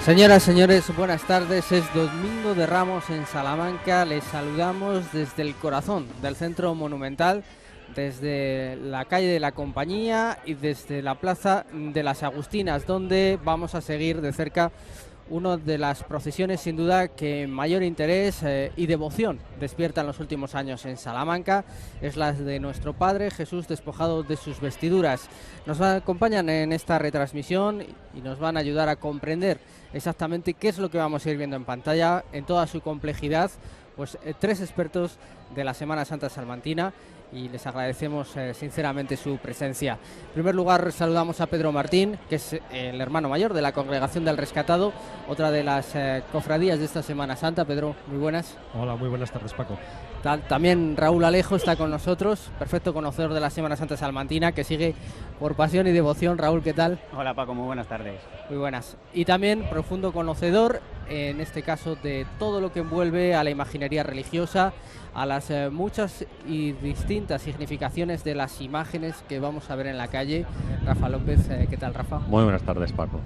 Señoras, señores, buenas tardes. Es Domingo de Ramos en Salamanca. Les saludamos desde el corazón del centro monumental, desde la calle de la Compañía y desde la plaza de las Agustinas, donde vamos a seguir de cerca una de las procesiones sin duda que mayor interés y devoción despierta en los últimos años en Salamanca. Es la de nuestro Padre Jesús despojado de sus vestiduras. Nos acompañan en esta retransmisión y nos van a ayudar a comprender exactamente qué es lo que vamos a ir viendo en pantalla en toda su complejidad. Pues tres expertos de la Semana Santa salmantina, y les agradecemos sinceramente su presencia. En primer lugar, saludamos a Pedro Martín, que es el hermano mayor de la Congregación del Rescatado, otra de las cofradías de esta Semana Santa. Pedro, muy buenas. Hola, muy buenas tardes, Paco. También Raúl Alejo está con nosotros, perfecto conocedor de la Semana Santa salmantina, que sigue por pasión y devoción. Raúl, ¿qué tal? Hola, Paco, muy buenas tardes. Muy buenas. Y también profundo conocedor, en este caso, de todo lo que envuelve a la imaginería religiosa, a las muchas y distintas significaciones de las imágenes que vamos a ver en la calle. Rafa López, ¿qué tal, Rafa? Muy buenas tardes, Paco.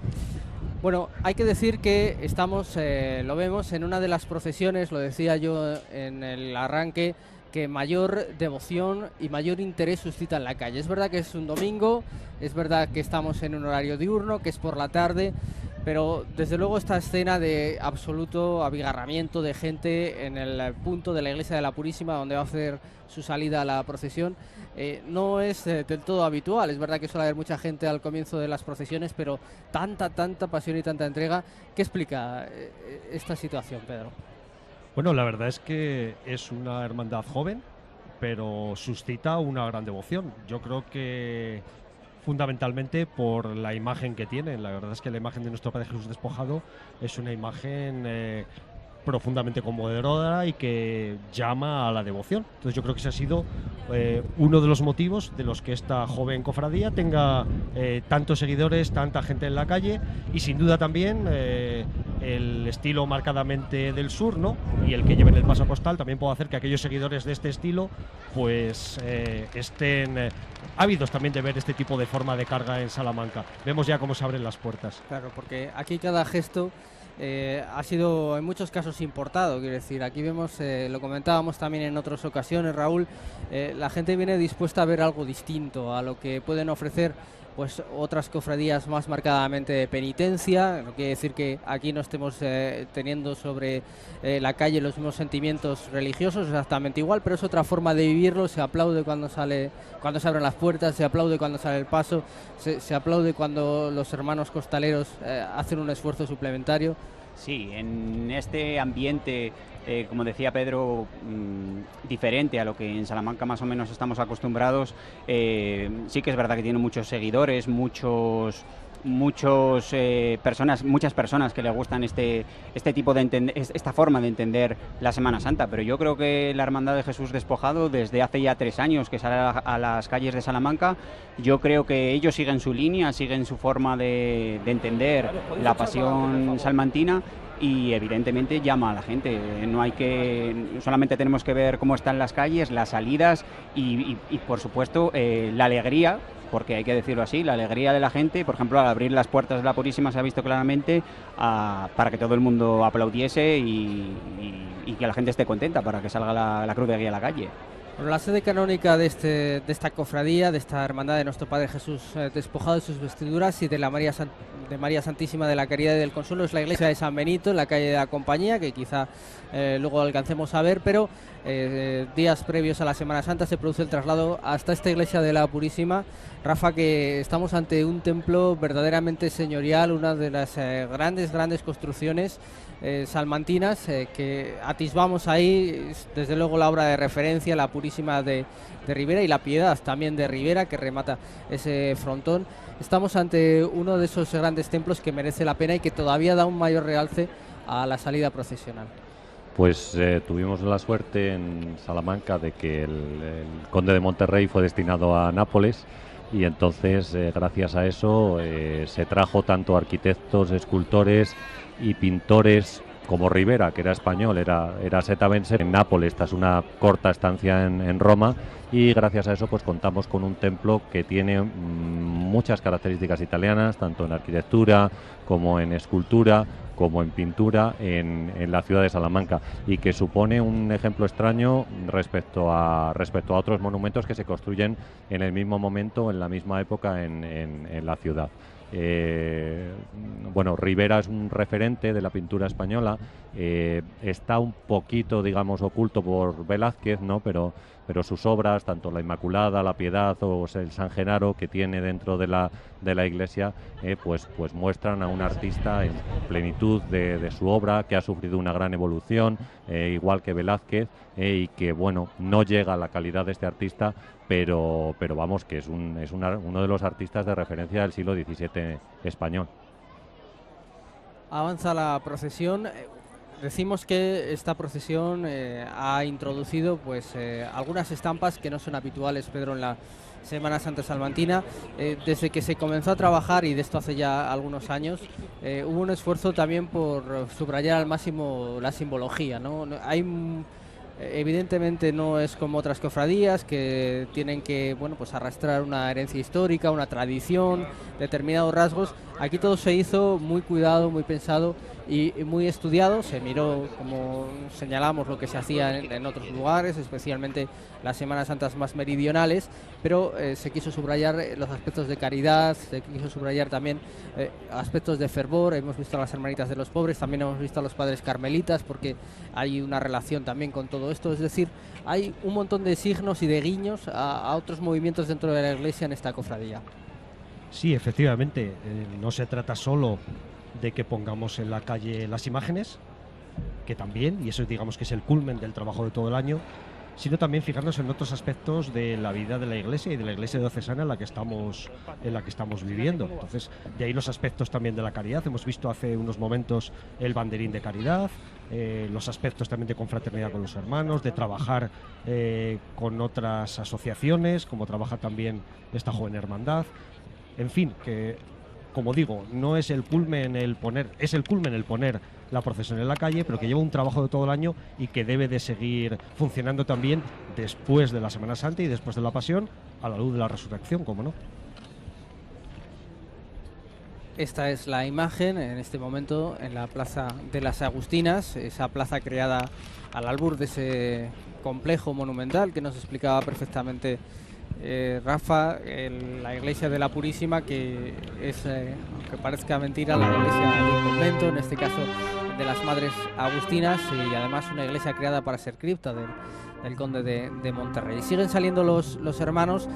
Bueno, hay que decir que estamos, lo vemos, en una de las procesiones, lo decía yo en el arranque, que mayor devoción y mayor interés suscita en la calle. Es verdad que es un domingo, es verdad que estamos en un horario diurno, que es por la tarde, pero desde luego esta escena de absoluto abigarramiento de gente en el punto de la iglesia de la Purísima, donde va a hacer su salida a la procesión, no es del todo habitual. Es verdad que suele haber mucha gente al comienzo de las procesiones, pero tanta pasión y tanta entrega. ¿Qué explica esta situación, Pedro? Bueno, la verdad es que es una hermandad joven, pero suscita una gran devoción. Yo creo que fundamentalmente por la imagen que tienen. La verdad es que la imagen de nuestro Padre Jesús despojado es una imagen profundamente conmovedora y que llama a la devoción. Entonces yo creo que ese ha sido uno de los motivos de los que esta joven cofradía tenga tantos seguidores, tanta gente en la calle, y sin duda también el estilo marcadamente del sur, ¿no? Y el que lleven el paso postal también puede hacer que aquellos seguidores de este estilo pues estén ávidos también de ver este tipo de forma de carga en Salamanca. Vemos ya cómo se abren las puertas. Claro, porque aquí cada gesto ha sido en muchos casos importado. Quiero decir, aquí vemos, lo comentábamos también en otras ocasiones, Raúl, la gente viene dispuesta a ver algo distinto a lo que pueden ofrecer pues otras cofradías más marcadamente de penitencia. No quiere decir que aquí no estemos teniendo sobre la calle los mismos sentimientos religiosos, exactamente igual, pero es otra forma de vivirlo. Se aplaude cuando se abren las puertas, se aplaude cuando sale el paso, se aplaude cuando los hermanos costaleros hacen un esfuerzo suplementario. Sí, en este ambiente, como decía Pedro, diferente a lo que en Salamanca más o menos estamos acostumbrados, sí que es verdad que tiene muchos seguidores, muchas personas que le gustan este tipo de esta forma de entender la Semana Santa. Pero yo creo que la Hermandad de Jesús Despojado, desde hace ya 3 años que sale a las calles de Salamanca, yo creo que ellos siguen su línea, siguen su forma de entender la pasión salmantina, y evidentemente llama a la gente. Solamente tenemos que ver cómo están las calles, las salidas y por supuesto la alegría, porque hay que decirlo así, la alegría de la gente. Por ejemplo, al abrir las puertas de la Purísima se ha visto claramente para que todo el mundo aplaudiese y que la gente esté contenta para que salga la cruz de guía a la calle. Bueno, la sede canónica de esta cofradía, de esta hermandad de nuestro Padre Jesús despojado de sus vestiduras y de la María Santísima de la Caridad y del Consuelo, es la iglesia de San Benito, en la calle de la Compañía, que quizá luego alcancemos a ver, pero días previos a la Semana Santa se produce el traslado hasta esta iglesia de la Purísima. Rafa, que estamos ante un templo verdaderamente señorial, una de las grandes construcciones salmantinas que atisbamos ahí. Desde luego la obra de referencia, la Purísima de Ribera, y la Piedad también de Ribera, que remata ese frontón. Estamos ante uno de esos grandes templos que merece la pena y que todavía da un mayor realce a la salida procesional. Pues tuvimos la suerte en Salamanca de que el conde de Monterrey fue destinado a Nápoles, y entonces gracias a eso se trajo tanto arquitectos, escultores y pintores como Ribera, que era español, era setavense, en Nápoles tras una corta estancia en Roma, y gracias a eso pues contamos con un templo que tiene muchas características italianas, tanto en arquitectura como en escultura, como en pintura en la ciudad de Salamanca, y que supone un ejemplo extraño respecto a otros monumentos que se construyen en el mismo momento, en la misma época en la ciudad. Bueno, Ribera es un referente de la pintura española, está un poquito, digamos, oculto por Velázquez, ¿no? Pero sus obras, tanto la Inmaculada, la Piedad o el San Genaro que tiene dentro de la iglesia, pues muestran a un artista en plenitud de su obra, que ha sufrido una gran evolución, igual que Velázquez, y que, bueno, no llega a la calidad de este artista, pero vamos, que es uno de los artistas de referencia del siglo XVII español. Avanza la procesión. Decimos que esta procesión ha introducido pues algunas estampas que no son habituales, Pedro, en la Semana Santa salmantina. Desde que se comenzó a trabajar, y de esto hace ya algunos años, hubo un esfuerzo también por subrayar al máximo la simbología, ¿no? Evidentemente no es como otras cofradías que tienen que, bueno, pues arrastrar una herencia histórica, una tradición, determinados rasgos. Aquí todo se hizo muy cuidado, muy pensado y muy estudiado. Se miró, como señalamos, lo que se hacía en otros lugares, especialmente las Semanas Santas más meridionales, pero se quiso subrayar los aspectos de caridad, se quiso subrayar también aspectos de fervor. Hemos visto a las Hermanitas de los Pobres, también hemos visto a los Padres Carmelitas, porque hay una relación también con todo esto. Es decir, hay un montón de signos y de guiños a otros movimientos dentro de la Iglesia en esta cofradía. Sí, efectivamente, no se trata solo de que pongamos en la calle las imágenes, que también, y eso digamos que es el culmen del trabajo de todo el año, sino también fijarnos en otros aspectos de la vida de la Iglesia y de la Iglesia diocesana en la que estamos viviendo. Entonces, de ahí los aspectos también de la caridad. Hemos visto hace unos momentos el banderín de caridad, los aspectos también de confraternidad con los hermanos, de trabajar con otras asociaciones, como trabaja también esta joven hermandad. En fin, que, como digo, no es el culmen el poner, es el culmen el poner la procesión en la calle, pero que lleva un trabajo de todo el año y que debe de seguir funcionando también después de la Semana Santa y después de la Pasión, a la luz de la Resurrección, como no. Esta es la imagen en este momento en la Plaza de las Agustinas, esa plaza creada al albur de ese complejo monumental que nos explicaba perfectamente Rafa, la iglesia de la Purísima, que es, aunque parezca mentira, la iglesia del convento, en este caso de las Madres Agustinas, y además una iglesia creada para ser cripta del conde de Monterrey. Siguen saliendo los hermanos.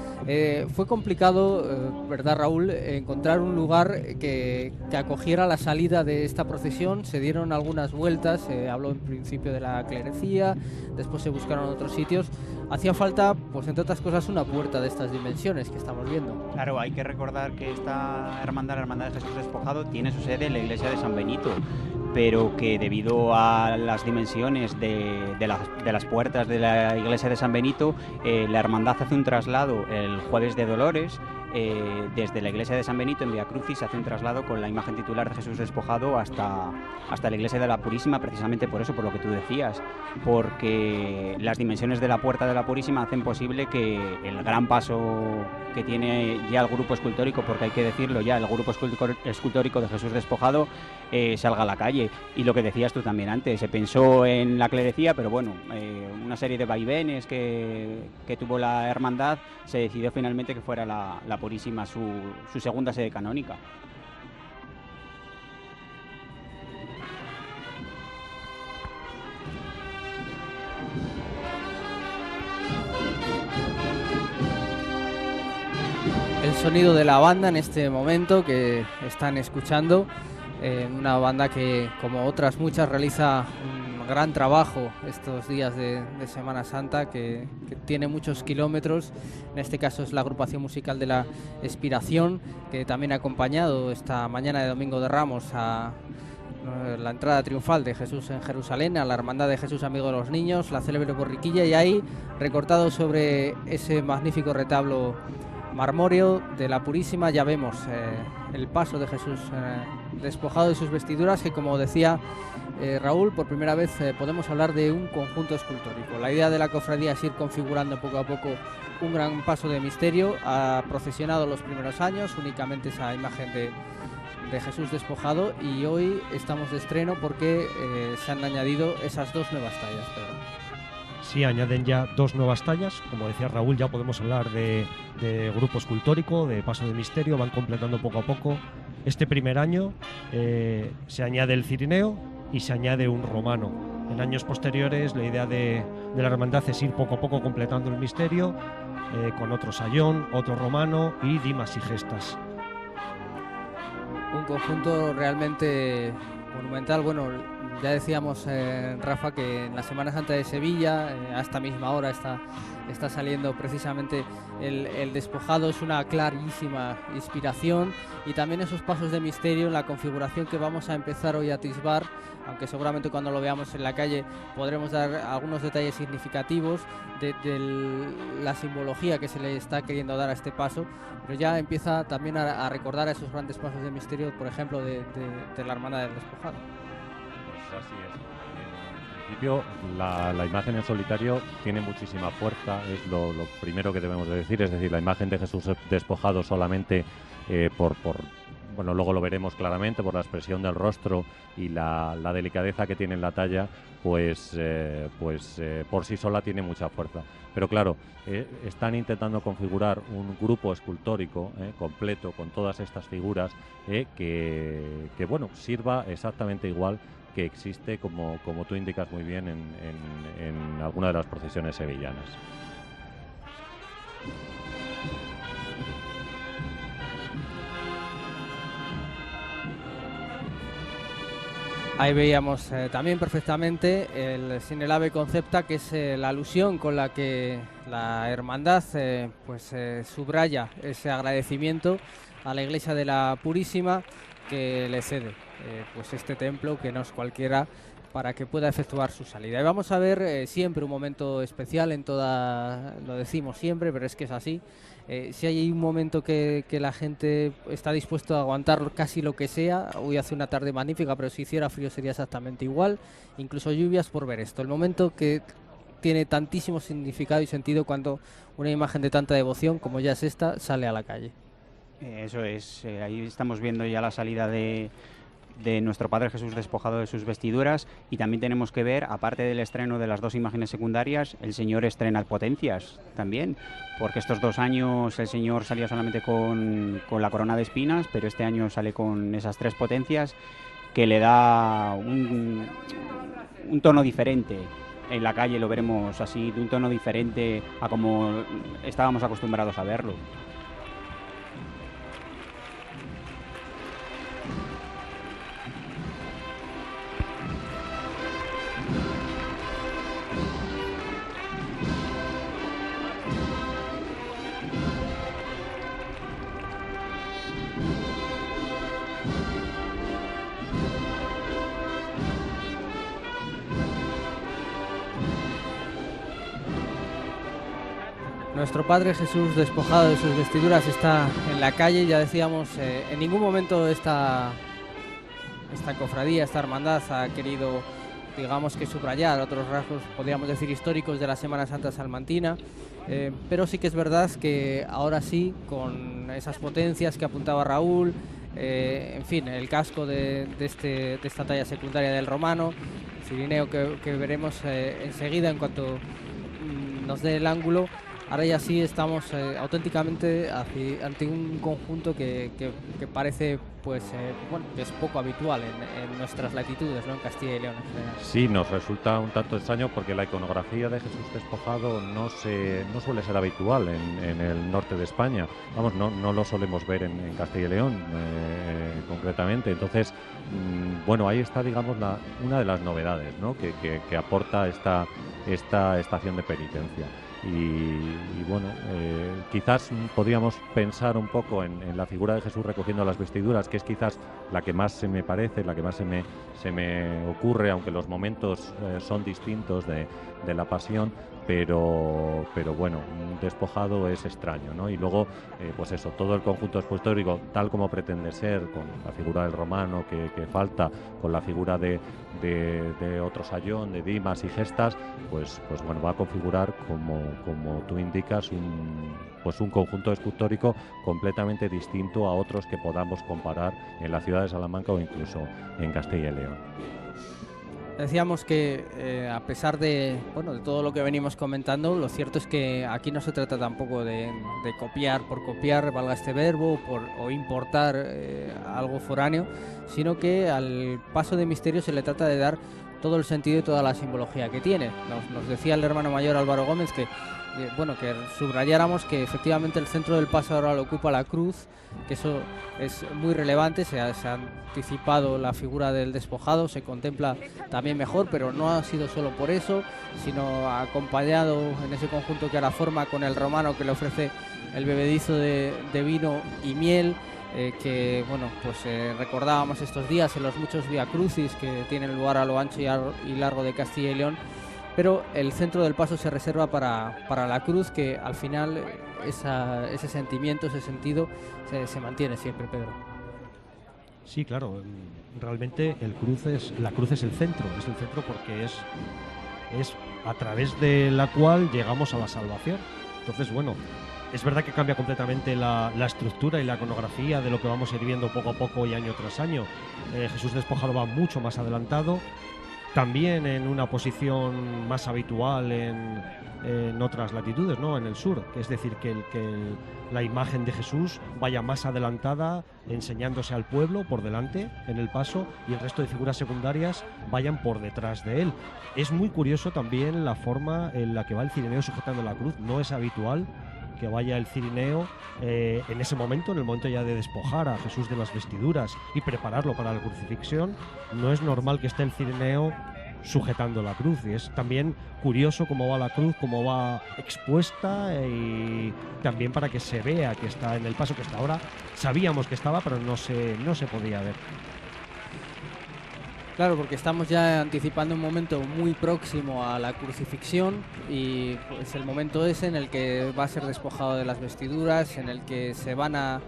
Fue complicado, ¿verdad, Raúl?, encontrar un lugar que acogiera la salida de esta procesión. Se dieron algunas vueltas, se habló en principio de la clerecía, después se buscaron otros sitios. Hacía falta, pues entre otras cosas, una puerta de estas dimensiones que estamos viendo. Claro, hay que recordar que esta hermandad, la Hermandad de Jesús Despojado, tiene su sede en la iglesia de San Benito, pero que debido a las dimensiones de las puertas de la iglesia de San Benito, la hermandad hace un traslado el jueves de Dolores. Desde la iglesia de San Benito en Vía Crucis hace un traslado con la imagen titular de Jesús Despojado hasta la iglesia de la Purísima, precisamente por eso, por lo que tú decías, porque las dimensiones de la puerta de la Purísima hacen posible que el gran paso que tiene ya el grupo escultórico, porque hay que decirlo ya, el grupo escultórico de Jesús Despojado salga a la calle. Y lo que decías tú también antes, se pensó en la clerecía, pero bueno, una serie de vaivenes que tuvo la hermandad, se decidió finalmente que fuera la Purísima su segunda sede canónica. El sonido de la banda en este momento que están escuchando, una banda que, como otras muchas, realiza un gran trabajo estos días de Semana Santa, que tiene muchos kilómetros. En este caso es la agrupación musical de la Expiración, que también ha acompañado esta mañana de Domingo de Ramos a la entrada triunfal de Jesús en Jerusalén, a la Hermandad de Jesús Amigo de los Niños, la célebre borriquilla, y ahí recortado sobre ese magnífico retablo marmóreo de la Purísima. Ya vemos el paso de Jesús despojado de sus vestiduras, que como decía Raúl, por primera vez podemos hablar de un conjunto escultórico. La idea de la cofradía es ir configurando poco a poco un gran paso de misterio. Ha procesionado los primeros años únicamente esa imagen de Jesús despojado, y hoy estamos de estreno porque se han añadido esas 2 nuevas tallas, Pedro. Sí, añaden ya 2 nuevas tallas. Como decía Raúl, ya podemos hablar de grupo escultórico, de paso de misterio. Van completando poco a poco. Este primer año se añade el cirineo y se añade un romano. En años posteriores la idea de la hermandad es ir poco a poco completando el misterio con otro sayón, otro romano y dimas y gestas. Un conjunto realmente monumental. Bueno, ya decíamos, Rafa, que en la Semana Santa de Sevilla, a esta misma hora, está saliendo precisamente el despojado. Es una clarísima inspiración, y también esos pasos de misterio en la configuración que vamos a empezar hoy a atisbar, aunque seguramente cuando lo veamos en la calle podremos dar algunos detalles significativos de la simbología que se le está queriendo dar a este paso, pero ya empieza también a recordar a esos grandes pasos de misterio, por ejemplo, de la Hermandad del Despojado. Pues así es. En principio, la imagen en solitario tiene muchísima fuerza, es lo primero que debemos de decir. Es decir, la imagen de Jesús despojado solamente bueno, luego lo veremos claramente por la expresión del rostro y la delicadeza que tiene en la talla, pues por sí sola tiene mucha fuerza. Pero claro, están intentando configurar un grupo escultórico completo con todas estas figuras que bueno, sirva exactamente igual que existe, como tú indicas muy bien, en alguna de las procesiones sevillanas. Ahí veíamos también perfectamente el Sin el Ave Concepta, que es la alusión con la que la hermandad subraya ese agradecimiento a la Iglesia de la Purísima, que le cede pues este templo, que no es cualquiera, para que pueda efectuar su salida. Y vamos a ver siempre un momento especial en toda, lo decimos siempre, pero es que es así. Si hay un momento que la gente está dispuesto a aguantar casi lo que sea, hoy hace una tarde magnífica, pero si hiciera frío sería exactamente igual, incluso lluvias, por ver esto. El momento que tiene tantísimo significado y sentido cuando una imagen de tanta devoción como ya es esta sale a la calle. Eso es, ahí estamos viendo ya la salida de nuestro Padre Jesús despojado de sus vestiduras, y también tenemos que ver, aparte del estreno de las 2 imágenes secundarias, el Señor estrena potencias también, porque estos 2 años el Señor salía solamente con la corona de espinas, pero este año sale con esas 3 potencias, que le da un tono diferente. En la calle lo veremos así, de un tono diferente a como estábamos acostumbrados a verlo. Nuestro Padre Jesús despojado de sus vestiduras está en la calle. Ya decíamos, en ningún momento esta cofradía, esta hermandad ha querido, digamos, que subrayar otros rasgos, podríamos decir, históricos de la Semana Santa salmantina, pero sí que es verdad que ahora sí, con esas potencias que apuntaba Raúl, en fin, el casco de esta talla secundaria del romano, cirineo que veremos enseguida en cuanto nos dé el ángulo. Ahora ya sí estamos auténticamente ante un conjunto que parece pues que es poco habitual en nuestras latitudes, ¿no? En Castilla y León en general. Sí, nos resulta un tanto extraño porque la iconografía de Jesús despojado no suele ser habitual en el norte de España. Vamos, no lo solemos ver en Castilla y León concretamente. Entonces, bueno, ahí está, digamos, una de las novedades, ¿no? que aporta esta estación de penitencia. Y bueno, quizás podríamos pensar un poco en la figura de Jesús recogiendo las vestiduras, que es quizás la que más se me parece, la que más se me ocurre, aunque los momentos son distintos de la pasión, pero bueno, un despojado es extraño, ¿no? Y luego, pues eso, todo el conjunto escultórico, tal como pretende ser, con la figura del romano que falta, con la figura de otro sayón, de Dimas y Gestas, pues bueno, va a configurar, como tú indicas, un conjunto escultórico completamente distinto a otros que podamos comparar en la ciudad de Salamanca o incluso en Castilla y León. Decíamos que a pesar de todo lo que venimos comentando, lo cierto es que aquí no se trata tampoco de copiar por copiar, valga este verbo, o importar algo foráneo, sino que al paso de misterio se le trata de dar todo el sentido y toda la simbología que tiene. Nos decía el hermano mayor Álvaro Gómez que subrayáramos que efectivamente el centro del paso ahora lo ocupa la cruz, que eso es muy relevante. Se ha anticipado la figura del despojado, se contempla también mejor, pero no ha sido solo por eso, sino acompañado en ese conjunto que ahora forma con el romano que le ofrece el bebedizo de vino y miel, que recordábamos estos días en los muchos Vía Crucis que tienen lugar a lo ancho y largo de Castilla y León. Pero el centro del paso se reserva para la cruz, que al final ese sentimiento, ese sentido se mantiene siempre, Pedro. Sí, claro, realmente la cruz es el centro porque es a través de la cual llegamos a la salvación. Entonces, bueno, es verdad que cambia completamente la estructura y la iconografía de lo que vamos a ir viendo poco a poco y año tras año. Jesús despojado va mucho más adelantado, también en una posición más habitual en otras latitudes, ¿no? En el sur, que es decir, que la imagen de Jesús vaya más adelantada, enseñándose al pueblo por delante en el paso, y el resto de figuras secundarias vayan por detrás de él. Es muy curioso también la forma en la que va el cirineo sujetando la cruz. No es habitual que vaya el cirineo en ese momento, en el momento ya de despojar a Jesús de las vestiduras y prepararlo para la crucifixión. No es normal que esté el cirineo sujetando la cruz, y es también curioso cómo va la cruz, cómo va expuesta, y también para que se vea que está en el paso, que hasta ahora sabíamos que estaba, pero no se podía ver. Claro, porque estamos ya anticipando un momento muy próximo a la crucifixión, y pues el momento ese en el que va a ser despojado de las vestiduras, en el que se van a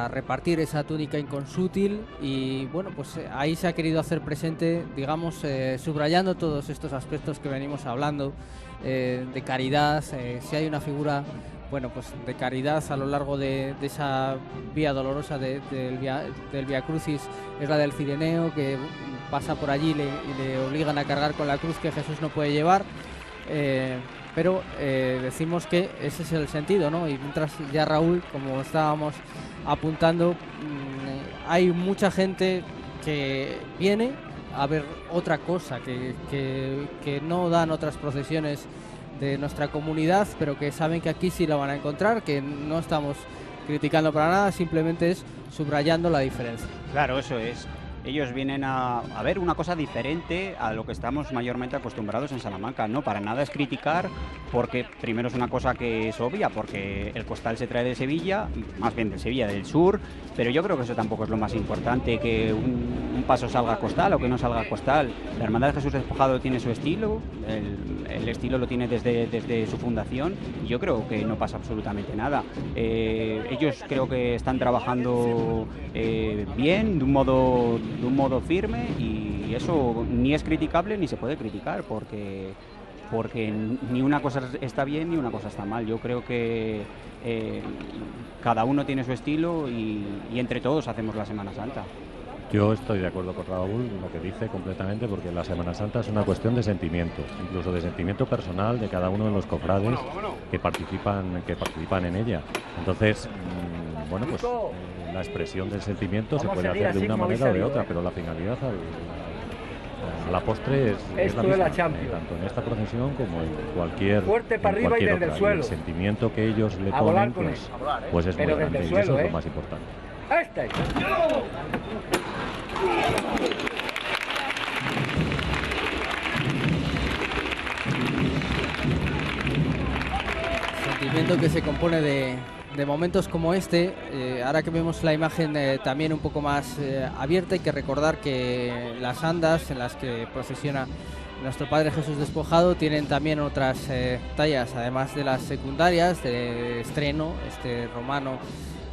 repartir esa túnica inconsútil, y bueno, pues ahí se ha querido hacer presente, digamos, subrayando todos estos aspectos que venimos hablando, de caridad. Si hay una figura, bueno, pues de caridad a lo largo de esa vía dolorosa del Vía Crucis, es la del cirineo, que pasa por allí y le obligan a cargar con la cruz que Jesús no puede llevar, pero decimos que ese es el sentido, ¿no? Y mientras ya, Raúl, como estábamos apuntando, hay mucha gente que viene a ver otra cosa que no dan otras procesiones de nuestra comunidad, pero que saben que aquí sí la van a encontrar, que no estamos criticando para nada, simplemente es subrayando la diferencia. Claro, eso es. Ellos vienen a ver una cosa diferente a lo que estamos mayormente acostumbrados en Salamanca. No, para nada es criticar, porque primero es una cosa que es obvia, porque el costal se trae de Sevilla, más bien de Sevilla, del sur, pero yo creo que eso tampoco es lo más importante, que un paso salga a costal o que no salga a costal. La Hermandad de Jesús Despojado tiene su estilo, el estilo lo tiene desde su fundación, y yo creo que no pasa absolutamente nada. Ellos creo que están trabajando bien, de un modo firme, y eso ni es criticable ni se puede criticar, porque ni una cosa está bien ni una cosa está mal. Yo creo que cada uno tiene su estilo, y entre todos hacemos la Semana Santa. Yo estoy de acuerdo con Raúl en lo que dice completamente, porque la Semana Santa es una cuestión de sentimientos, incluso de sentimiento personal de cada uno de los cofrades que participan en ella. Entonces, bueno, pues la expresión del sentimiento se puede hacer de una manera o de otra, pero la finalidad a la postre es la misma, tanto en esta procesión como en cualquier otra. Y el sentimiento que ellos le ponen, pues es muy grande, y eso es lo más importante. Sentimiento que se compone de momentos como este. Ahora que vemos la imagen también un poco más abierta, hay que recordar que las andas en las que procesiona Nuestro Padre Jesús despojado. Tienen también otras tallas, además de las secundarias, de estreno, este romano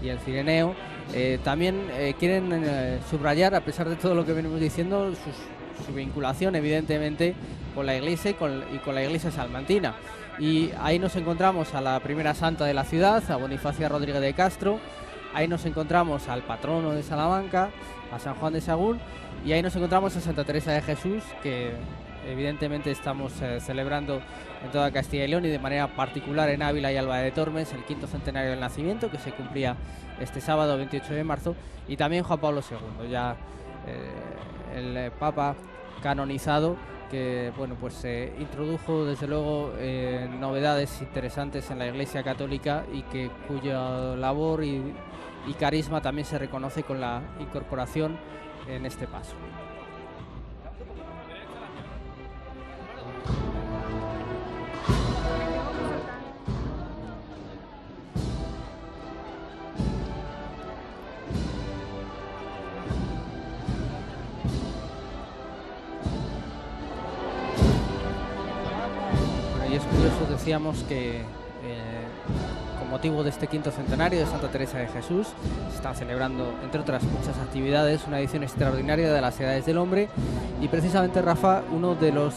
y el cireneo. También quieren subrayar, a pesar de todo lo que venimos diciendo, su vinculación evidentemente con la Iglesia y con la Iglesia salmantina. Y ahí nos encontramos a la primera santa de la ciudad, a Bonifacia Rodríguez de Castro. Ahí nos encontramos al patrono de Salamanca, a San Juan de Sagún, y ahí nos encontramos a Santa Teresa de Jesús, que evidentemente estamos celebrando en toda Castilla y León y de manera particular en Ávila y Alba de Tormes el 5º centenario del nacimiento, que se cumplía este sábado 28 de marzo, y también Juan Pablo II, ya el Papa canonizado, que bueno, pues introdujo desde luego novedades interesantes en la Iglesia Católica y cuya labor y carisma también se reconoce con la incorporación en este paso. Bueno, y es curioso, decíamos que con motivo de este 5º centenario de Santa Teresa de Jesús se está celebrando, entre otras muchas actividades, una edición extraordinaria de las Edades del Hombre, y precisamente, Rafa, uno de los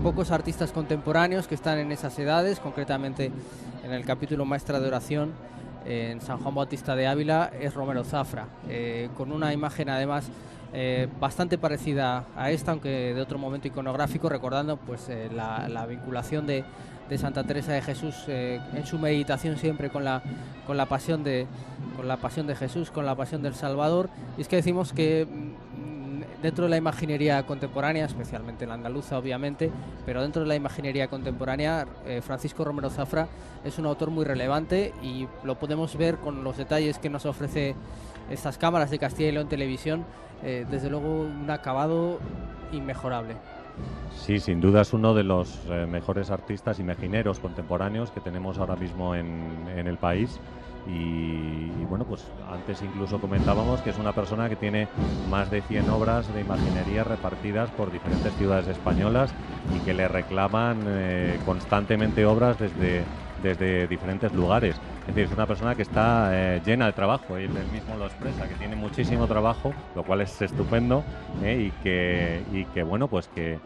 pocos artistas contemporáneos que están en esas edades, concretamente en el capítulo Maestra de Oración en San Juan Bautista de Ávila, es Romero Zafra, con una imagen además bastante parecida a esta, aunque de otro momento iconográfico, recordando pues la vinculación de Santa Teresa de Jesús en su meditación siempre con la pasión de Jesús, con la pasión del Salvador. Y es que decimos que dentro de la imaginería contemporánea, especialmente la andaluza obviamente, pero dentro de la imaginería contemporánea, Francisco Romero Zafra es un autor muy relevante, y lo podemos ver con los detalles que nos ofrece estas cámaras de Castilla y León Televisión. Desde luego un acabado inmejorable. Sí, sin duda es uno de los mejores artistas imagineros contemporáneos que tenemos ahora mismo en el país. Y bueno, pues antes incluso comentábamos que es una persona que tiene más de 100 obras de imaginería repartidas por diferentes ciudades españolas y que le reclaman constantemente obras desde diferentes lugares. Es decir, es una persona que está llena de trabajo, y él mismo lo expresa, que tiene muchísimo trabajo, lo cual es estupendo, y que bueno, pues que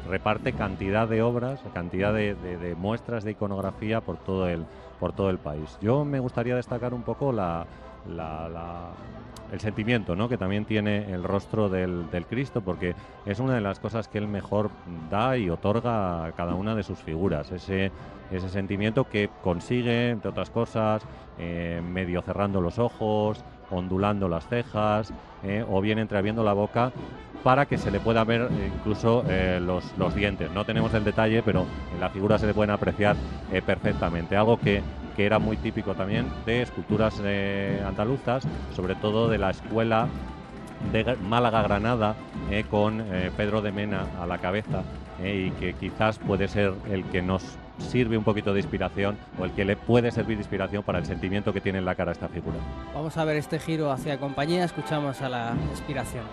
reparte cantidad de obras, cantidad de muestras de iconografía por todo el país. Yo me gustaría destacar un poco el sentimiento, ¿no?, que también tiene el rostro del Cristo, porque es una de las cosas que él mejor da y otorga a cada una de sus figuras, ese sentimiento que consigue, entre otras cosas, medio cerrando los ojos, ondulando las cejas, o bien entreabriendo la boca, para que se le pueda ver incluso los dientes. No tenemos el detalle, pero en la figura se le pueden apreciar perfectamente, algo que era muy típico también de esculturas andaluzas, sobre todo de la escuela de Málaga-Granada, con Pedro de Mena a la cabeza, y que quizás puede ser el que nos sirve un poquito de inspiración, o el que le puede servir de inspiración para el sentimiento que tiene en la cara esta figura. Vamos a ver este giro hacia compañía, escuchamos a la inspiración.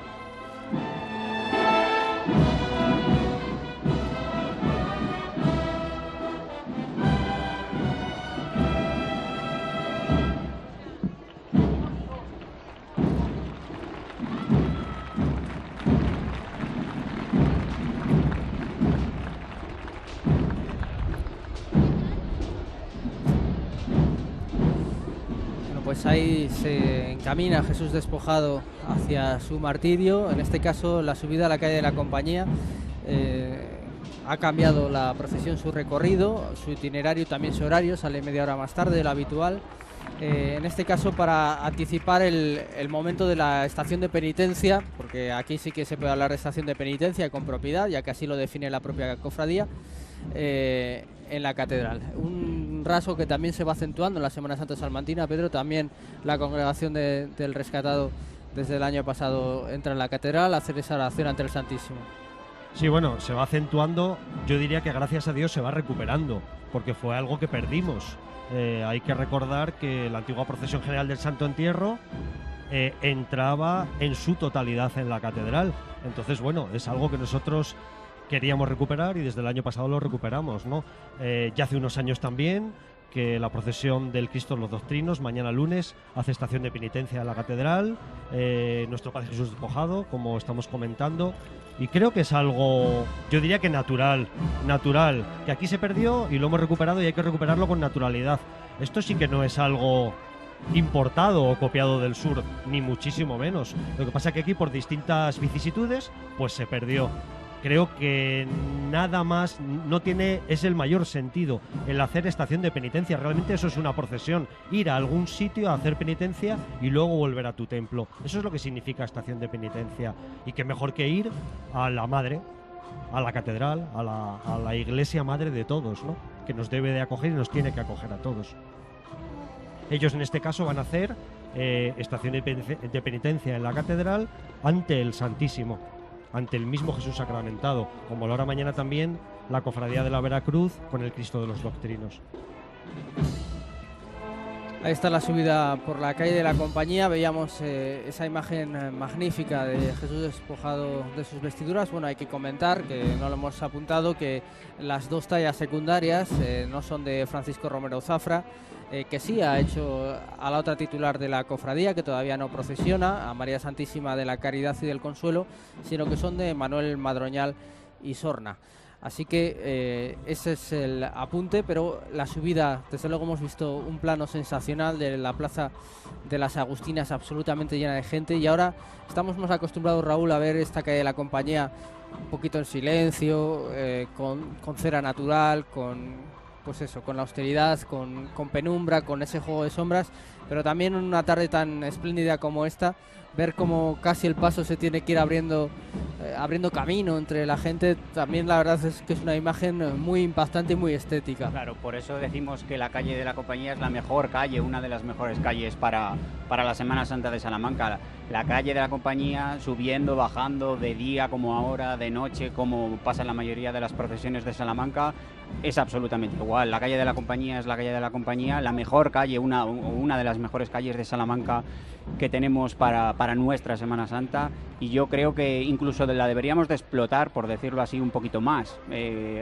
Pues ahí se encamina Jesús despojado hacia su martirio. En este caso, la subida a la calle de la Compañía. Ha cambiado la procesión su recorrido, su itinerario y también su horario. Sale media hora más tarde de lo habitual. En este caso, para anticipar el momento de la estación de penitencia, porque aquí sí que se puede hablar de estación de penitencia con propiedad, ya que así lo define la propia cofradía, en la catedral. Un rasgo que también se va acentuando en la Semana Santa salmantina, Pedro. También la congregación del rescatado desde el año pasado entra en la catedral a hacer esa oración ante el Santísimo. Sí, bueno, se va acentuando. Yo diría que gracias a Dios se va recuperando, porque fue algo que perdimos. Hay que recordar que la antigua procesión general del Santo Entierro entraba en su totalidad en la catedral. Entonces, bueno, es algo que nosotros queríamos recuperar y desde el año pasado lo recuperamos, ¿no? Ya hace unos años también que la procesión del Cristo de los Doctrinos, mañana lunes, hace estación de penitencia en la catedral, nuestro Padre Jesús despojado, como estamos comentando, y creo que es algo, yo diría que natural, que aquí se perdió y lo hemos recuperado y hay que recuperarlo con naturalidad. Esto sí que no es algo importado o copiado del sur, ni muchísimo menos. Lo que pasa es que aquí, por distintas vicisitudes, pues se perdió. Creo que nada más es el mayor sentido el hacer estación de penitencia. Realmente eso es una procesión, ir a algún sitio a hacer penitencia y luego volver a tu templo. Eso es lo que significa estación de penitencia. Y qué mejor que ir a la madre, a la catedral, a la iglesia madre de todos, ¿no? Que nos debe de acoger y nos tiene que acoger a todos. Ellos en este caso van a hacer estación de penitencia en la catedral ante el Santísimo, ante el mismo Jesús sacramentado, como lo hará mañana también la Cofradía de la Veracruz con el Cristo de los Doctrinos. Ahí está la subida por la calle de la Compañía. Veíamos esa imagen magnífica de Jesús despojado de sus vestiduras. Bueno, hay que comentar, que no lo hemos apuntado, que las dos tallas secundarias no son de Francisco Romero Zafra, que sí ha hecho a la otra titular de la cofradía, que todavía no procesiona, a María Santísima de la Caridad y del Consuelo, sino que son de Manuel Madroñal y Sorna. Así que ese es el apunte, pero la subida, desde luego hemos visto un plano sensacional de la plaza de las Agustinas absolutamente llena de gente, y ahora estamos más acostumbrados, Raúl, a ver esta calle de la Compañía un poquito en silencio, con cera natural, pues eso, con la austeridad, con penumbra, con ese juego de sombras, pero también en una tarde tan espléndida como esta, ver cómo casi el paso se tiene que ir abriendo camino entre la gente, también la verdad es que es una imagen muy impactante y muy estética. Claro, por eso decimos que la calle de la Compañía es la mejor calle, una de las mejores calles para la Semana Santa de Salamanca. La calle de la Compañía, subiendo, bajando, de día como ahora, de noche como pasa en la mayoría de las procesiones de Salamanca, es absolutamente igual. La calle de la Compañía es la calle de la Compañía, la mejor calle, una de las mejores calles de Salamanca que tenemos para nuestra Semana Santa, y yo creo que incluso la deberíamos de explotar, por decirlo así, un poquito más.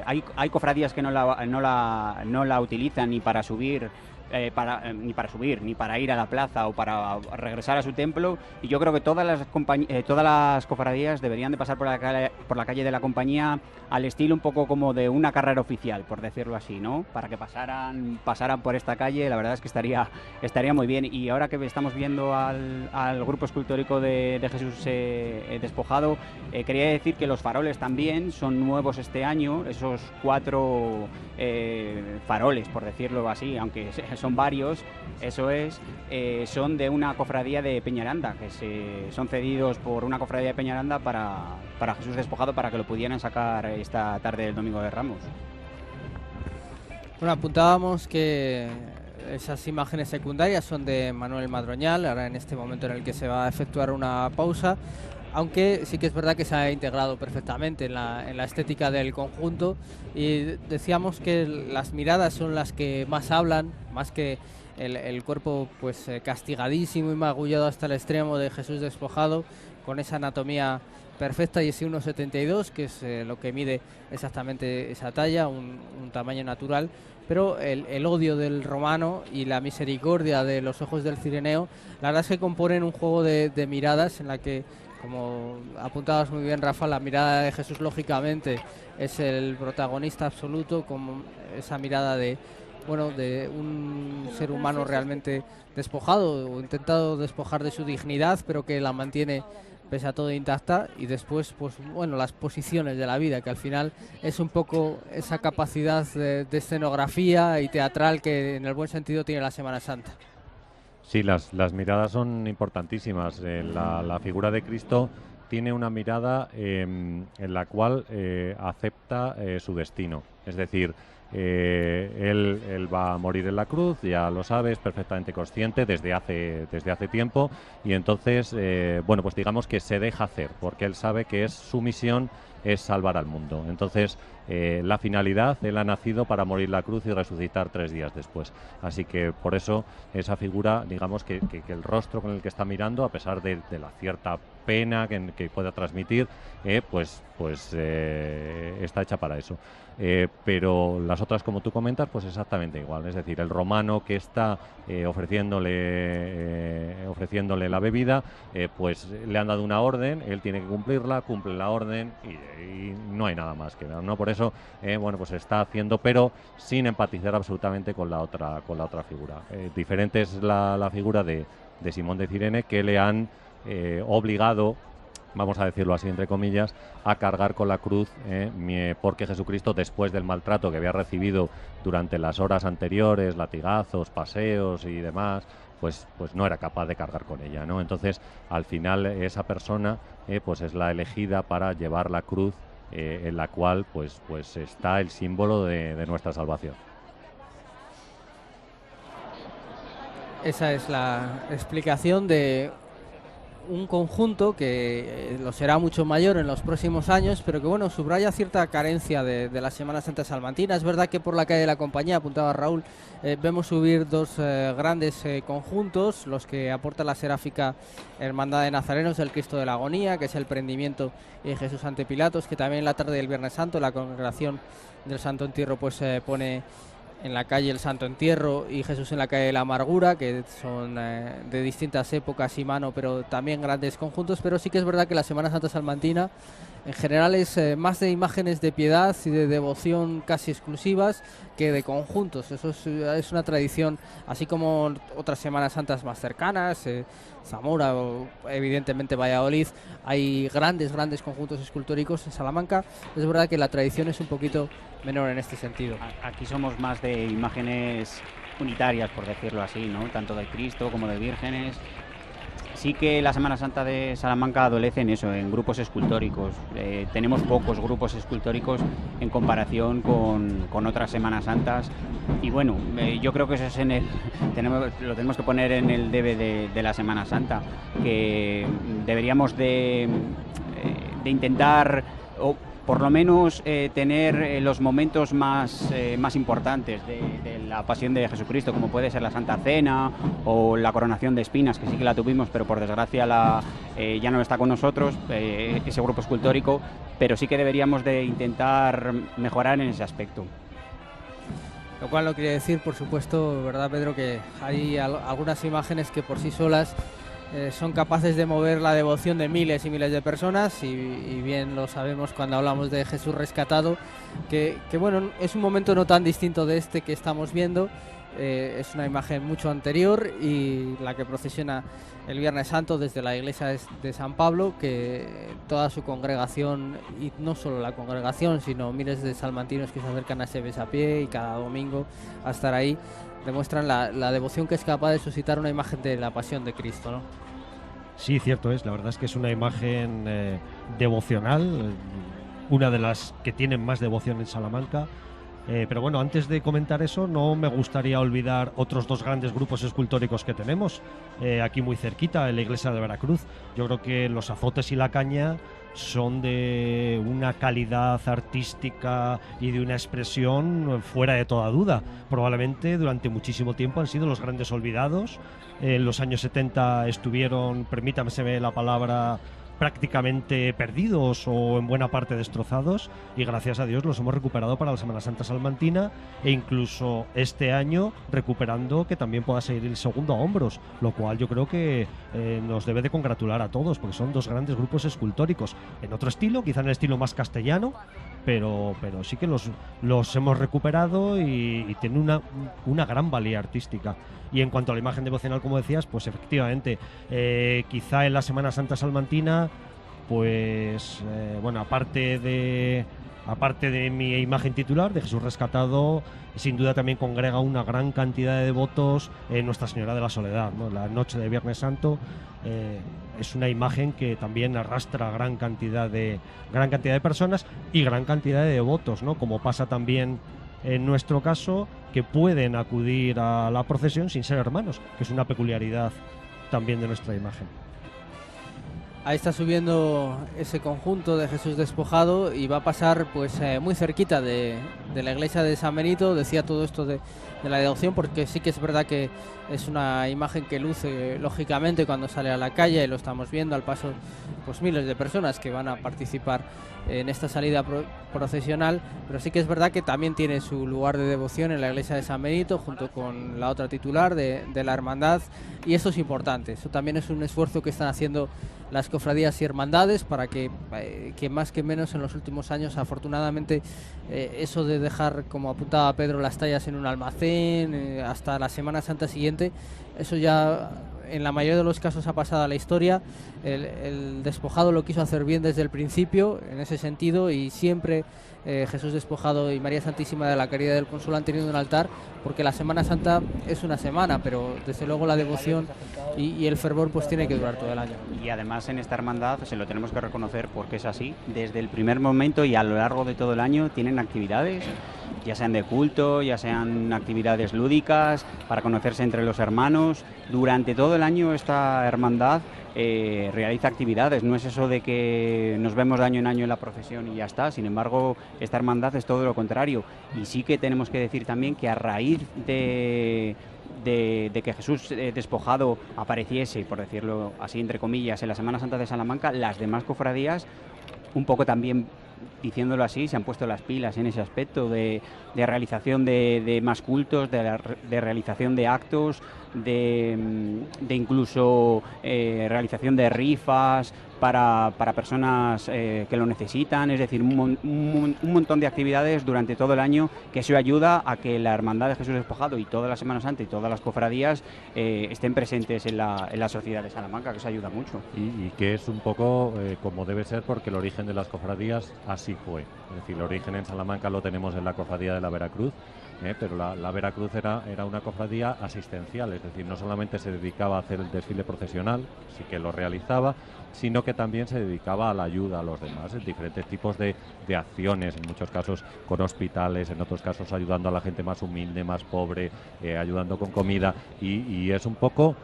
Hay cofradías que no la utilizan ni para subir, ni para ir a la plaza o para regresar a su templo, y yo creo que todas las cofradías deberían de pasar por la calle de la Compañía al estilo un poco como de una carrera oficial, por decirlo así, ¿no? Para que pasaran por esta calle, la verdad es que estaría muy bien. Y ahora que estamos viendo al grupo escultórico de Jesús despojado, quería decir que los faroles también son nuevos este año, esos 4 faroles, por decirlo así, aunque son varios, eso es, son de una cofradía de Peñaranda, que son cedidos por una cofradía de Peñaranda para Jesús despojado, para que lo pudieran sacar esta tarde del Domingo de Ramos. Bueno, apuntábamos que esas imágenes secundarias son de Manuel Madroñal, ahora en este momento en el que se va a efectuar una pausa, aunque sí que es verdad que se ha integrado perfectamente en la estética del conjunto, y decíamos que las miradas son las que más hablan, más que el cuerpo pues castigadísimo y magullado hasta el extremo de Jesús despojado, con esa anatomía perfecta y ese 1,72, que es lo que mide exactamente esa talla, un tamaño natural, pero el odio del romano y la misericordia de los ojos del cireneo, la verdad es que componen un juego de miradas en la que, como apuntabas muy bien, Rafa, la mirada de Jesús lógicamente es el protagonista absoluto, como esa mirada de un ser humano realmente despojado o intentado despojar de su dignidad, pero que la mantiene pese a todo intacta, y después las posiciones de la vida, que al final es un poco esa capacidad de escenografía y teatral que en el buen sentido tiene la Semana Santa. Sí, las miradas son importantísimas. La figura de Cristo tiene una mirada en la cual acepta su destino, es decir, él va a morir en la cruz, ya lo sabes, perfectamente consciente desde hace tiempo, y entonces pues digamos que se deja hacer, porque él sabe que es su misión es salvar al mundo. Entonces, la finalidad, él ha nacido para morir la cruz y resucitar 3 días después. Así que por eso esa figura, digamos que el rostro con el que está mirando, a pesar de la cierta pena que pueda transmitir, pues está hecha para eso. Pero las otras, como tú comentas, pues exactamente igual. Es decir, el romano que está ofreciéndole la bebida, pues le han dado una orden, él tiene que cumplirla, cumple la orden y no hay nada más que ver, ¿no? Por eso, bueno, pues está haciendo, pero sin empatizar absolutamente con la otra figura. Diferente es la figura de Simón de Cirene, que le han obligado, vamos a decirlo así entre comillas, a cargar con la cruz, porque Jesucristo, después del maltrato que había recibido durante las horas anteriores, latigazos, paseos y demás, pues no era capaz de cargar con ella, ¿no? Entonces, al final, esa persona pues es la elegida para llevar la cruz, en la cual pues está el símbolo de nuestra salvación. Esa es la explicación de un conjunto que lo será mucho mayor en los próximos años, pero que bueno, subraya cierta carencia de la Semana Santa salmantina. Es verdad que por la calle de la Compañía, apuntaba Raúl, vemos subir dos grandes conjuntos, los que aporta la Seráfica Hermandad de Nazarenos del Cristo de la Agonía, que es el prendimiento de Jesús ante Pilatos, que también en la tarde del Viernes Santo la Congregación del Santo Entierro pues pone en la calle el Santo Entierro y Jesús en la calle de la Amargura, que son de distintas épocas y mano, pero también grandes conjuntos. Pero sí que es verdad que la Semana Santa salmantina en general es más de imágenes de piedad y de devoción casi exclusivas que de conjuntos. Eso es una tradición, así como otras Semanas Santas más cercanas, Zamora o evidentemente Valladolid, hay grandes conjuntos escultóricos. En Salamanca es verdad que la tradición es un poquito menor en este sentido. Aquí somos más de imágenes unitarias, por decirlo así, ¿no? Tanto de Cristo como de vírgenes. Sí que la Semana Santa de Salamanca adolece en eso, en grupos escultóricos. Tenemos pocos grupos escultóricos en comparación con otras Semanas Santas. Y bueno, yo creo que eso es lo tenemos que poner en el debe de la Semana Santa, que deberíamos de intentar, o por lo menos tener los momentos más importantes de la pasión de Jesucristo, como puede ser la Santa Cena o la coronación de espinas, que sí que la tuvimos, pero por desgracia ya no está con nosotros, ese grupo escultórico, pero sí que deberíamos de intentar mejorar en ese aspecto. Lo cual no quiere decir, por supuesto, ¿verdad, Pedro?, que hay algunas imágenes que por sí solas son capaces de mover la devoción de miles y miles de personas, y bien lo sabemos cuando hablamos de Jesús rescatado, que bueno, es un momento no tan distinto de este que estamos viendo. Es una imagen mucho anterior, y la que procesiona el Viernes Santo desde la iglesia de San Pablo, que toda su congregación, y no solo la congregación, sino miles de salmantinos que se acercan a ese besapié y cada domingo a estar ahí, demuestran la devoción que es capaz de suscitar una imagen de la pasión de Cristo, ¿no? Sí, cierto es. La verdad es que es una imagen devocional, una de las que tienen más devoción en Salamanca. Pero bueno, antes de comentar eso, no me gustaría olvidar otros dos grandes grupos escultóricos que tenemos aquí muy cerquita, en la iglesia de Veracruz. Yo creo que los azotes y la caña son de una calidad artística y de una expresión fuera de toda duda. Probablemente durante muchísimo tiempo han sido los grandes olvidados. En los años 70 estuvieron, permítanme la palabra, prácticamente perdidos o en buena parte destrozados, y gracias a Dios los hemos recuperado para la Semana Santa salmantina, e incluso este año recuperando que también pueda seguir el segundo a hombros, lo cual yo creo que nos debe de congratular a todos, porque son dos grandes grupos escultóricos en otro estilo, quizá en el estilo más castellano, pero sí que los hemos recuperado y tienen una gran valía artística. Y en cuanto a la imagen devocional, como decías, pues efectivamente, quizá en la Semana Santa salmantina, pues bueno, aparte de mi imagen titular de Jesús rescatado, sin duda también congrega una gran cantidad de devotos en Nuestra Señora de la Soledad, ¿no? La noche de Viernes Santo es una imagen que también arrastra gran cantidad de personas y gran cantidad de devotos, ¿no? Como pasa también en nuestro caso, que pueden acudir a la procesión sin ser hermanos, que es una peculiaridad también de nuestra imagen. Ahí está subiendo ese conjunto de Jesús despojado y va a pasar pues muy cerquita de la iglesia de San Benito. Decía todo esto de la devoción porque sí que es verdad que es una imagen que luce lógicamente cuando sale a la calle, y lo estamos viendo al paso pues miles de personas que van a participar en esta salida procesional, pero sí que es verdad que también tiene su lugar de devoción en la iglesia de San Benito junto con la otra titular de la hermandad, y eso es importante. Eso también es un esfuerzo que están haciendo las cofradías y hermandades para que más que menos en los últimos años, afortunadamente, eso de dejar, como apuntaba Pedro, las tallas en un almacén hasta la Semana Santa siguiente, eso ya en la mayoría de los casos ha pasado a la historia. El despojado lo quiso hacer bien desde el principio en ese sentido, y siempre Jesús despojado y María Santísima de la Caridad del Consuelo han tenido un altar, porque la Semana Santa es una semana, pero desde luego la devoción y el fervor pues tiene que durar todo el año. Y además en esta hermandad se lo tenemos que reconocer porque es así. Desde el primer momento y a lo largo de todo el año tienen actividades, ya sean de culto, ya sean actividades lúdicas, para conocerse entre los hermanos. Durante todo el año esta hermandad realiza actividades, no es eso de que nos vemos de año en año en la procesión y ya está. Sin embargo, esta hermandad es todo lo contrario, y sí que tenemos que decir también que a raíz de que Jesús despojado apareciese, por decirlo así entre comillas, en la Semana Santa de Salamanca, las demás cofradías, un poco también diciéndolo así, se han puesto las pilas en ese aspecto de realización de más cultos, de realización de actos, de incluso realización de rifas para personas que lo necesitan. Es decir, un montón de actividades durante todo el año, que eso ayuda a que la Hermandad de Jesús Despojado y toda la Semana Santa y todas las cofradías estén presentes en la sociedad de Salamanca, que eso ayuda mucho. Y que es un poco como debe ser, porque el origen de las cofradías así fue. Es decir, el origen en Salamanca lo tenemos en la cofradía de la Veracruz, pero la Veracruz era una cofradía asistencial, es decir, no solamente se dedicaba a hacer el desfile procesional, sí que lo realizaba, sino que también se dedicaba a la ayuda a los demás, en diferentes tipos de acciones, en muchos casos con hospitales, en otros casos ayudando a la gente más humilde, más pobre, ayudando con comida, y es un poco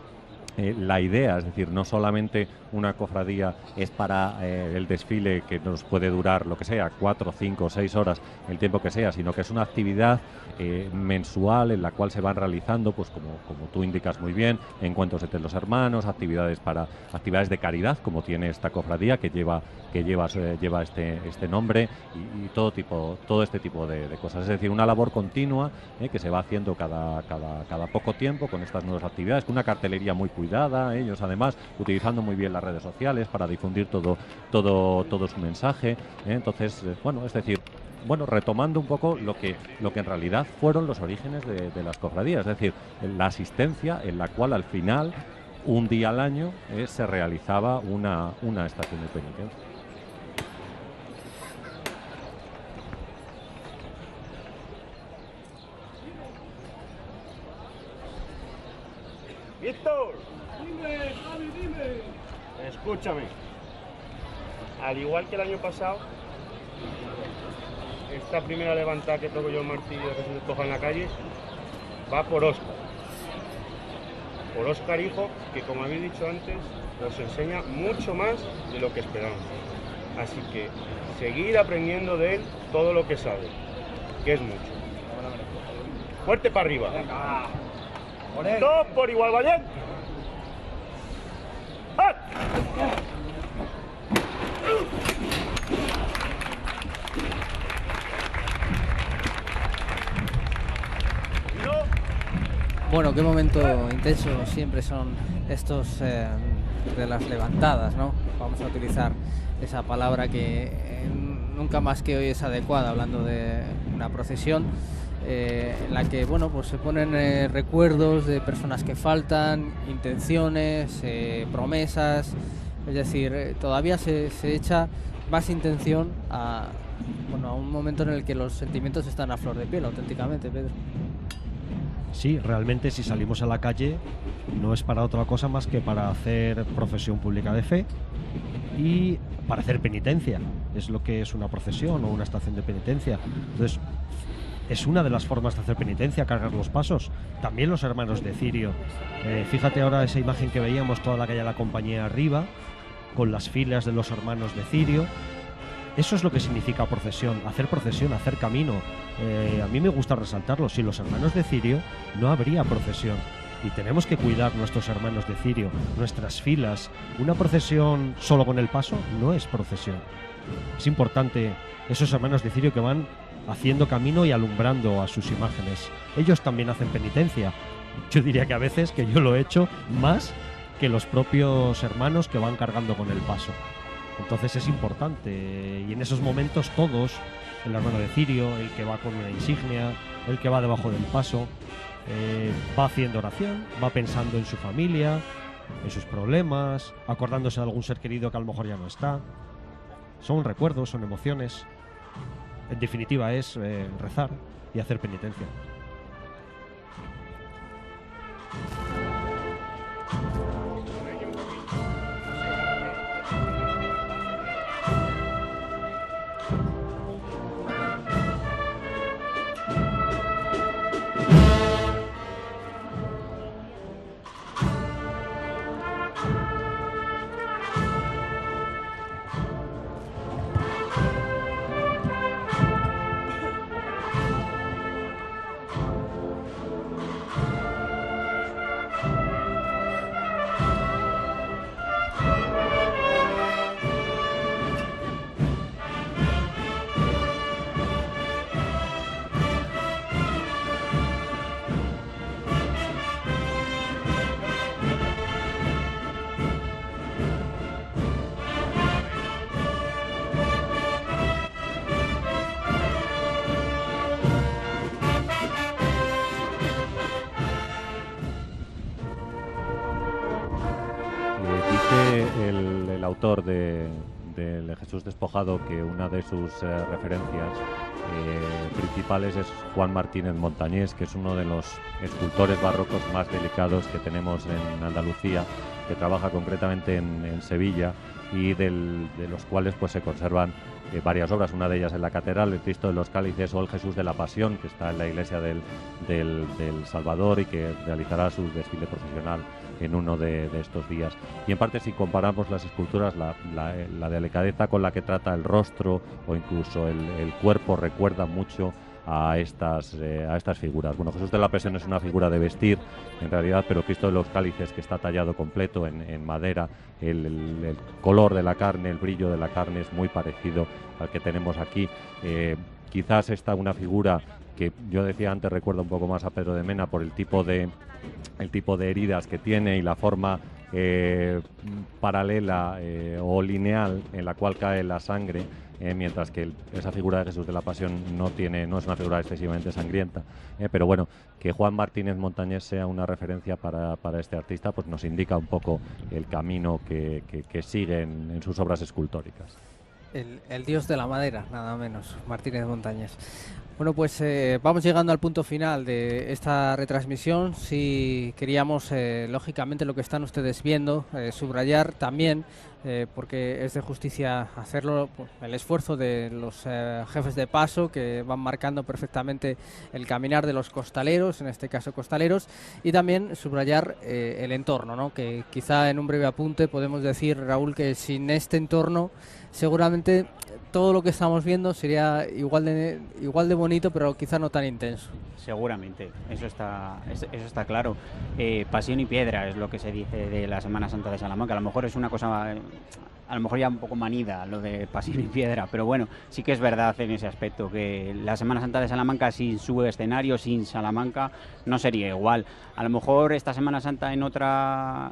la idea, es decir, no solamente una cofradía es para el desfile, que nos puede durar lo que sea, 4, 5, 6 horas, el tiempo que sea, sino que es una actividad mensual en la cual se van realizando, pues como tú indicas muy bien, encuentros entre los hermanos, actividades de caridad, como tiene esta cofradía que lleva este nombre, y todo este tipo de cosas. Es decir, una labor continua que se va haciendo cada poco tiempo con estas nuevas actividades, con una cartelería muy cuidada, ellos además utilizando muy bien las redes sociales para difundir todo su mensaje. Entonces, es decir, retomando un poco lo que en realidad fueron los orígenes de las cofradías, es decir, la asistencia en la cual al final, un día al año, se realizaba una estación de penitencia. ¡Víctor! ¡Dime, Javi, dime! Escúchame. Al igual que el año pasado, esta primera levantada que toco yo el martillo de Jesús Despojado en la calle va por Óscar. Por Óscar, hijo, que como habéis dicho antes, nos enseña mucho más de lo que esperamos. Así que seguir aprendiendo de él todo lo que sabe, que es mucho. Fuerte para arriba. Todo por igual, valiente. ¡Ah! Bueno, qué momento intenso siempre son estos de las levantadas, ¿no? Vamos a utilizar esa palabra que nunca más que hoy es adecuada, hablando de una procesión en la que, pues se ponen recuerdos de personas que faltan, intenciones, promesas. Es decir, todavía se echa más intención a un momento en el que los sentimientos están a flor de piel, auténticamente, Pedro. Sí, realmente si salimos a la calle no es para otra cosa más que para hacer profesión pública de fe y para hacer penitencia. Es lo que es una procesión o una estación de penitencia. Entonces, es una de las formas de hacer penitencia, cargar los pasos. También los hermanos de Cirio. Fíjate ahora esa imagen que veíamos, toda la calle de la Compañía arriba. con las filas de los hermanos de cirio. Eso es lo que significa procesión, hacer camino. A mí me gusta resaltarlo, sin los hermanos de cirio no habría procesión. Y tenemos que cuidar nuestros hermanos de cirio, nuestras filas. Una procesión solo con el paso no es procesión. Es importante esos hermanos de cirio que van haciendo camino y alumbrando a sus imágenes. Ellos también hacen penitencia. Yo diría que a veces que yo lo he hecho más que los propios hermanos que van cargando con el paso. Entonces es importante, y en esos momentos todos, el hermano de cirio, el que va con una insignia, el que va debajo del paso, va haciendo oración, va pensando en su familia, en sus problemas, acordándose de algún ser querido que a lo mejor ya no está. Son recuerdos, son emociones. En definitiva es rezar y hacer penitencia. El autor del Jesús despojado que una de sus referencias principales es Juan Martínez Montañés, que es uno de los escultores barrocos más delicados que tenemos en Andalucía, que trabaja concretamente en Sevilla, y de los cuales pues se conservan varias obras. Una de ellas en la catedral, el Cristo de los Cálices, o el Jesús de la Pasión, que está en la iglesia del Salvador y que realizará su desfile procesional en uno de estos días. Y en parte, si comparamos las esculturas, la delicadeza con la que trata el rostro o incluso el cuerpo recuerda mucho a estas figuras. Bueno, Jesús de la Pasión es una figura de vestir en realidad, pero Cristo de los Cálices, que está tallado completo en madera, el color de la carne, el brillo de la carne es muy parecido al que tenemos aquí. Quizás esta una figura que yo decía antes, recuerda un poco más a Pedro de Mena por el tipo de heridas que tiene y la forma paralela o lineal en la cual cae la sangre, mientras que esa figura de Jesús de la Pasión no es una figura excesivamente sangrienta. Pero bueno, que Juan Martínez Montañés sea una referencia para este artista, pues nos indica un poco el camino que sigue en sus obras escultóricas. El dios de la madera, nada menos, Martínez Montañés. Bueno, pues vamos llegando al punto final de esta retransmisión. Sí, queríamos, lógicamente, lo que están ustedes viendo, subrayar también, porque es de justicia hacerlo, el esfuerzo de los jefes de paso, que van marcando perfectamente el caminar de los costaleros, en este caso costaleros, y también subrayar el entorno, ¿no? Que quizá en un breve apunte podemos decir, Raúl, que sin este entorno seguramente todo lo que estamos viendo sería igual de bonito, pero quizá no tan intenso. Seguramente, eso está claro. Pasión y piedra es lo que se dice de la Semana Santa de Salamanca. A lo mejor es una cosa, a lo mejor ya un poco manida lo de pasión y piedra, pero bueno, sí que es verdad en ese aspecto, que la Semana Santa de Salamanca sin su escenario, sin Salamanca, no sería igual. A lo mejor esta Semana Santa en otra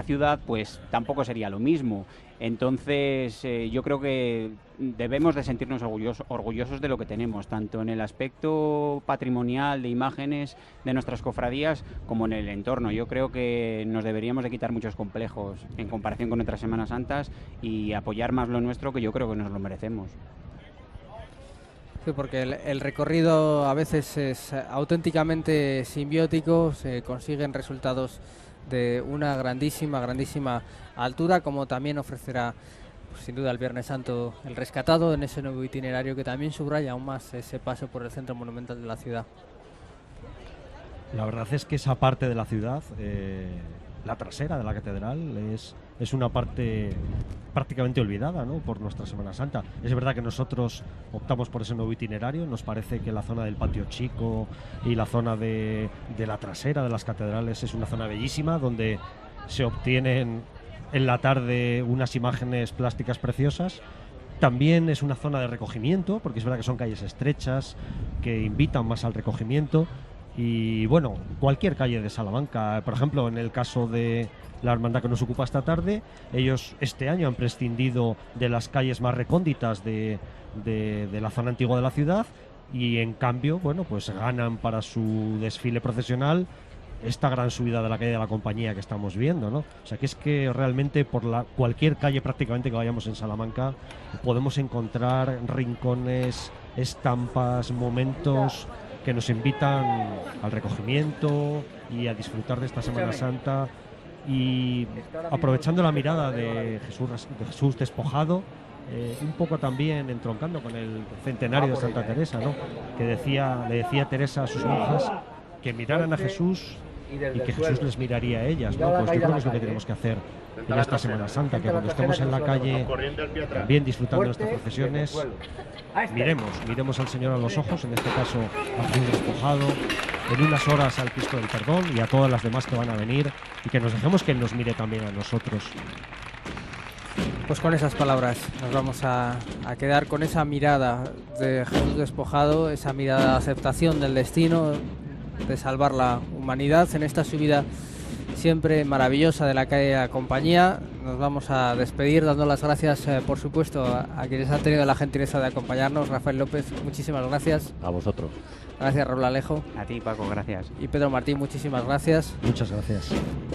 ciudad, pues tampoco sería lo mismo. Entonces, yo creo que debemos de sentirnos orgullosos de lo que tenemos, tanto en el aspecto patrimonial de imágenes de nuestras cofradías como en el entorno. Yo creo que nos deberíamos de quitar muchos complejos en comparación con otras Semanas Santas y apoyar más lo nuestro, que yo creo que nos lo merecemos. Sí, porque el recorrido a veces es auténticamente simbiótico, se consiguen resultados de una grandísima altura, como también ofrecerá pues, sin duda el Viernes Santo el Rescatado, en ese nuevo itinerario que también subraya aún más ese paso por el centro monumental de la ciudad. La verdad es que esa parte de la ciudad la trasera de la catedral es una parte prácticamente olvidada, ¿no?, por nuestra Semana Santa. Es verdad que nosotros optamos por ese nuevo itinerario. Nos parece que la zona del patio chico y la zona de la trasera de las catedrales es una zona bellísima, donde se obtienen en la tarde unas imágenes plásticas preciosas. También es una zona de recogimiento, porque es verdad que son calles estrechas que invitan más al recogimiento. Y bueno, cualquier calle de Salamanca, por ejemplo, en el caso de la hermandad que nos ocupa esta tarde, ellos este año han prescindido de las calles más recónditas de la zona antigua de la ciudad, y en cambio, bueno, pues ganan para su desfile procesional esta gran subida de la calle de la Compañía que estamos viendo, ¿no? O sea, que es que realmente por cualquier calle prácticamente que vayamos en Salamanca podemos encontrar rincones, estampas, momentos que nos invitan al recogimiento y a disfrutar de esta Semana Santa. Y aprovechando la mirada de Jesús despojado, un poco también entroncando con el centenario de Santa Teresa, ¿no?, que le decía Teresa a sus monjas que miraran a Jesús y que Jesús les miraría a ellas, ¿no? Pues yo creo que es lo que tenemos que hacer en esta Semana Santa, que cuando estemos en la calle también disfrutando de nuestras procesiones, miremos al Señor a los ojos, en este caso a Jesús despojado, en unas horas al Cristo del Perdón y a todas las demás que van a venir, y que nos dejemos que Él nos mire también a nosotros. Pues con esas palabras nos vamos a quedar con esa mirada de Jesús despojado, esa mirada de aceptación del destino, de salvar la humanidad en esta subida siempre maravillosa de la calle de la Compañía. Nos vamos a despedir dando las gracias, por supuesto, a quienes han tenido la gentileza de acompañarnos. Rafael López, muchísimas gracias. A vosotros. Gracias, Raúl Alejo. A ti, Paco, gracias. Y Pedro Martín, muchísimas gracias. Muchas gracias.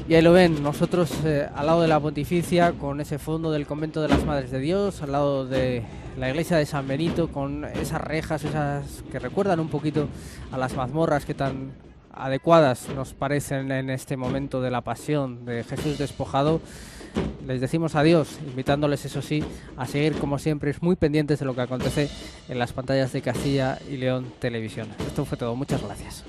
Y ahí lo ven, nosotros al lado de la Pontificia, con ese fondo del convento de las Madres de Dios, al lado de la iglesia de San Benito, con esas rejas, esas que recuerdan un poquito a las mazmorras que tan adecuadas nos parecen en este momento de la pasión de Jesús despojado. Les decimos adiós, invitándoles, eso sí, a seguir como siempre muy pendientes de lo que acontece en las pantallas de Castilla y León Televisión. Esto fue todo, muchas gracias.